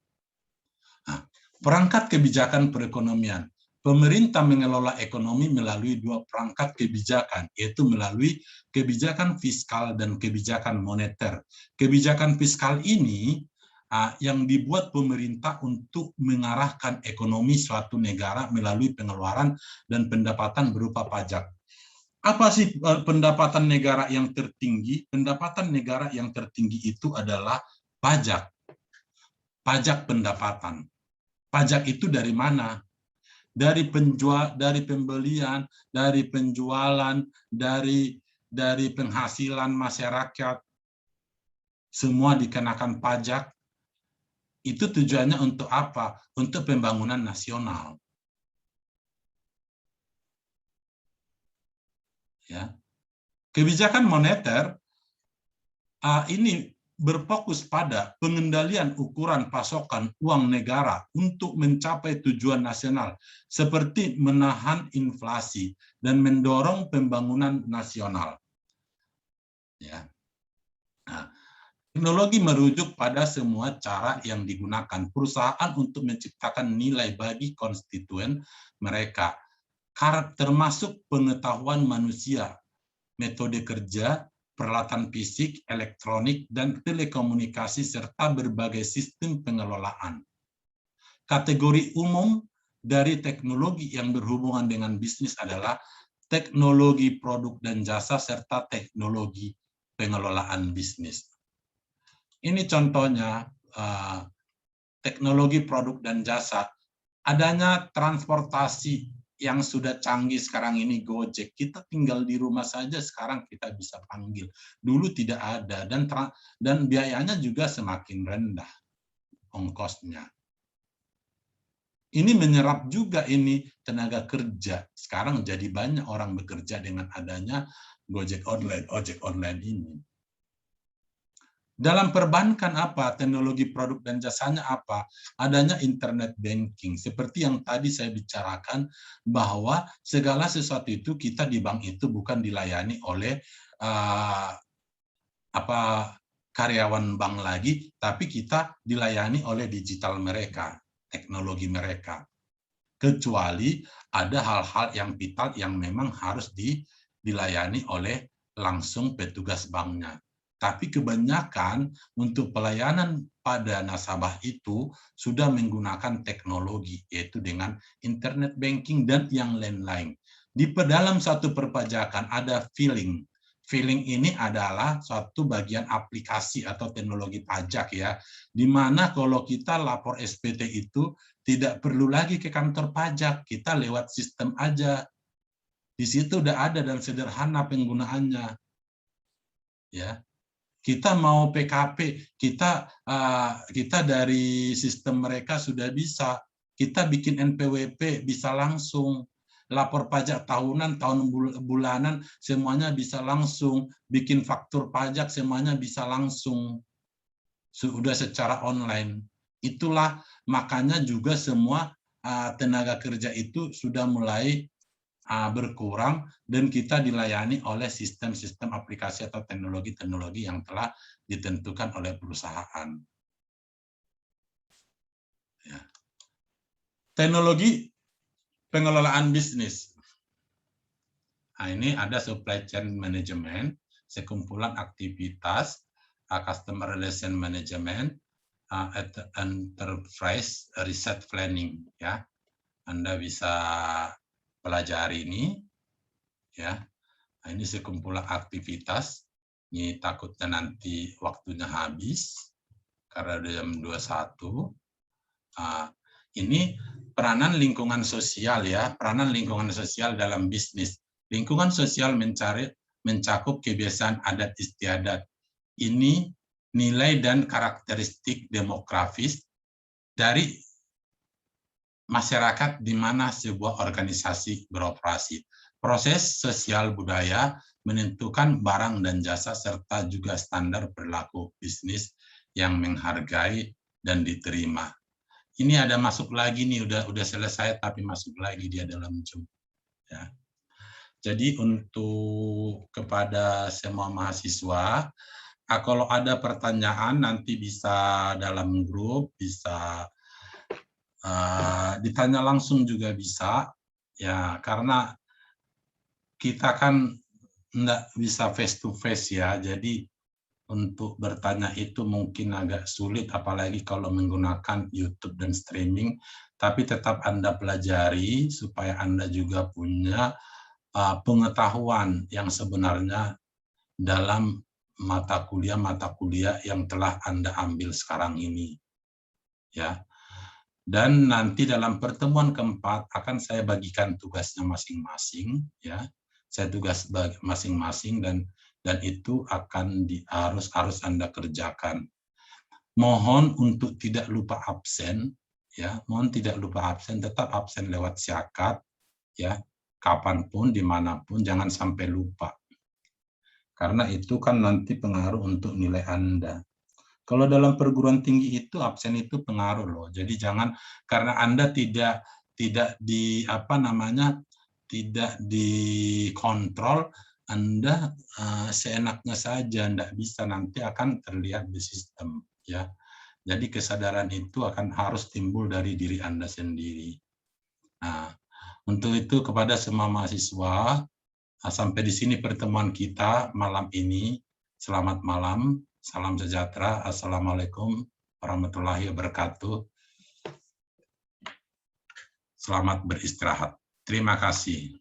Speaker 1: Nah, perangkat kebijakan perekonomian. Pemerintah mengelola ekonomi melalui dua perangkat kebijakan, yaitu melalui kebijakan fiskal dan kebijakan moneter. Kebijakan fiskal ini yang dibuat pemerintah untuk mengarahkan ekonomi suatu negara melalui pengeluaran dan pendapatan berupa pajak. Apa sih pendapatan negara yang tertinggi? Pendapatan negara yang tertinggi itu adalah pajak. Pajak pendapatan. Pajak itu dari mana? Dari pembelian, dari penjualan, dari penghasilan masyarakat. Semua dikenakan pajak. Itu tujuannya untuk apa? Untuk pembangunan nasional. Ya. Kebijakan moneter ini berfokus pada pengendalian ukuran pasokan uang negara untuk mencapai tujuan nasional, seperti menahan inflasi dan mendorong pembangunan nasional. Ya. Nah, teknologi merujuk pada semua cara yang digunakan perusahaan untuk menciptakan nilai bagi konstituen mereka, termasuk pengetahuan manusia, metode kerja, peralatan fisik, elektronik, dan telekomunikasi, serta berbagai sistem pengelolaan. Kategori umum dari teknologi yang berhubungan dengan bisnis adalah teknologi produk dan jasa, serta teknologi pengelolaan bisnis. Ini contohnya teknologi produk dan jasa. Adanya transportasi yang sudah canggih sekarang ini, Gojek. Kita tinggal di rumah saja sekarang kita bisa panggil. Dulu tidak ada, dan biayanya juga semakin rendah ongkosnya. Ini menyerap juga ini tenaga kerja. Sekarang jadi banyak orang bekerja dengan adanya Gojek online, ojek online ini. Dalam perbankan apa? Teknologi produk dan jasanya apa? Adanya internet banking. Seperti yang tadi saya bicarakan, bahwa segala sesuatu itu kita di bank itu bukan dilayani oleh karyawan bank lagi, tapi kita dilayani oleh digital mereka, teknologi mereka. Kecuali ada hal-hal yang vital yang memang harus dilayani oleh langsung petugas banknya. Tapi kebanyakan untuk pelayanan pada nasabah itu sudah menggunakan teknologi, yaitu dengan internet banking dan yang lain-lain. Di dalam satu perpajakan ada filing. Filing ini adalah suatu bagian aplikasi atau teknologi pajak ya, di mana kalau kita lapor SPT itu tidak perlu lagi ke kantor pajak, kita lewat sistem aja. Di situ udah ada dan sederhana penggunaannya. Ya. Kita mau PKP, kita dari sistem mereka sudah bisa. Kita bikin NPWP bisa langsung. Lapor pajak tahunan, tahun bulanan, semuanya bisa langsung. Bikin faktur pajak, semuanya bisa langsung. Sudah secara online. Itulah makanya juga semua tenaga kerja itu sudah mulai berkurang dan kita dilayani oleh sistem-sistem aplikasi atau teknologi-teknologi yang telah ditentukan oleh perusahaan. Ya. Teknologi pengelolaan bisnis. Nah, ini ada supply chain management, sekumpulan aktivitas, customer relation management, enterprise research planning. Ya, Anda bisa pelajari ini, ya. Nah, ini sekumpulan aktivitas. Ini takutnya nanti waktunya habis karena jam 21. Ini peranan lingkungan sosial ya, peranan lingkungan sosial dalam bisnis. Lingkungan sosial mencakup kebiasaan adat istiadat. Ini nilai dan karakteristik demografis dari masyarakat di mana sebuah organisasi beroperasi. Proses sosial budaya menentukan barang dan jasa serta juga standar perilaku bisnis yang menghargai dan diterima. Ini ada masuk lagi nih, udah selesai tapi masuk lagi dia dalam Zoom. Ya. Jadi untuk kepada semua mahasiswa, kalau ada pertanyaan nanti bisa dalam grup, bisa ditanya langsung juga bisa, ya karena kita kan enggak bisa face to face ya, jadi untuk bertanya itu mungkin agak sulit, apalagi kalau menggunakan YouTube dan streaming, tapi tetap Anda pelajari supaya Anda juga punya pengetahuan yang sebenarnya dalam mata kuliah yang telah Anda ambil sekarang ini. Ya. Dan nanti dalam pertemuan keempat akan saya bagikan tugasnya masing-masing, ya. Saya tugas masing-masing dan itu akan harus Anda kerjakan. Mohon untuk tidak lupa absen, ya. Mohon tidak lupa absen, tetap absen lewat syakat, ya. Kapanpun, dimanapun, jangan sampai lupa. Karena itu kan nanti pengaruh untuk nilai Anda. Kalau dalam perguruan tinggi itu absen itu pengaruh loh. Jadi jangan karena Anda tidak tidak dikontrol, Anda seenaknya saja, tidak bisa, nanti akan terlihat di sistem, ya. Jadi kesadaran itu harus timbul dari diri Anda sendiri. Nah, untuk itu kepada semua mahasiswa, sampai di sini pertemuan kita malam ini. Selamat malam. Salam sejahtera. Assalamualaikum warahmatullahi wabarakatuh. Selamat beristirahat. Terima kasih.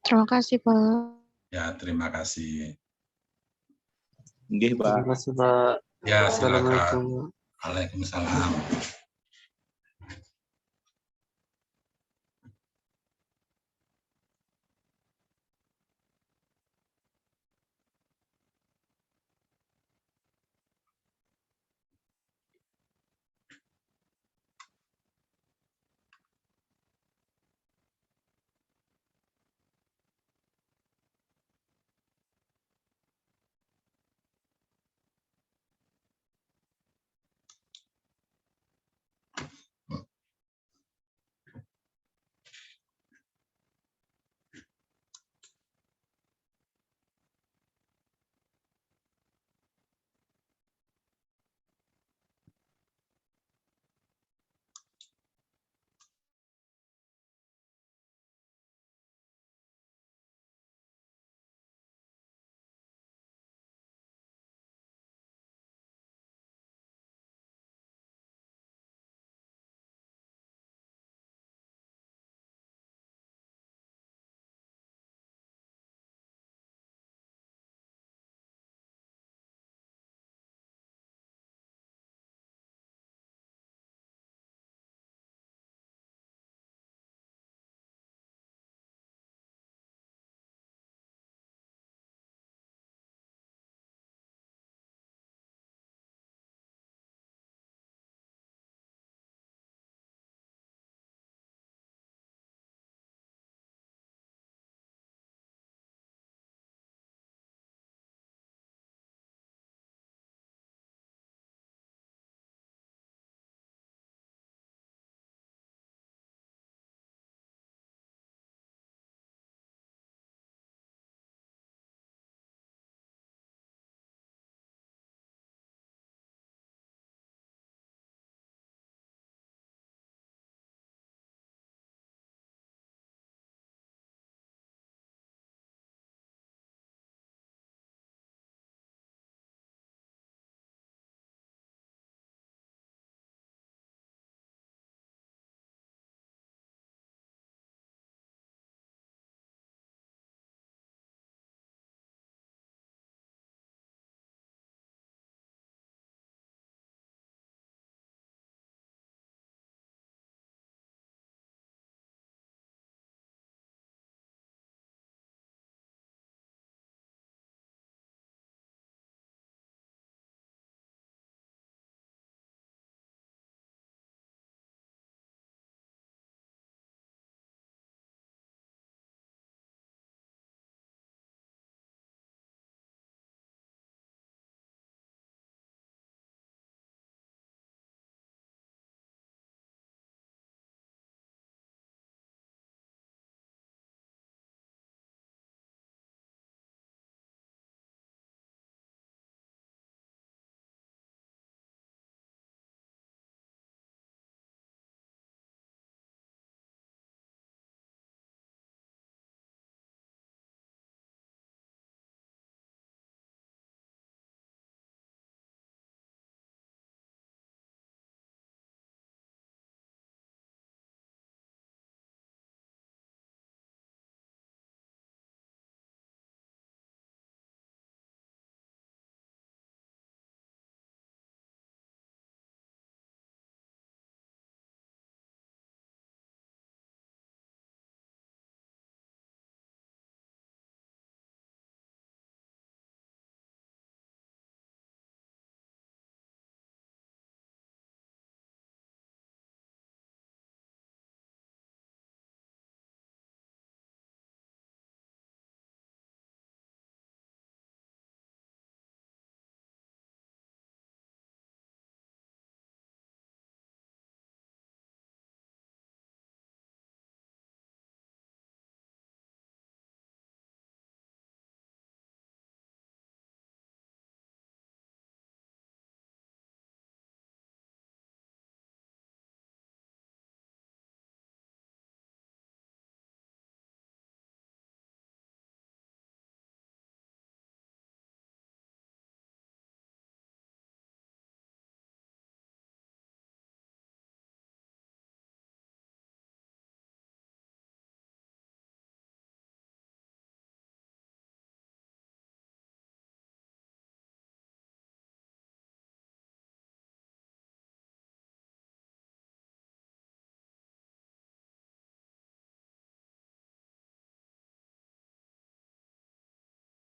Speaker 2: Terima kasih, Pak.
Speaker 1: Ya, terima kasih.
Speaker 3: Nggih, Pak.
Speaker 4: Terima kasih, Pak.
Speaker 1: Ya, silakan.
Speaker 4: Assalamualaikum.
Speaker 1: Waalaikumsalam.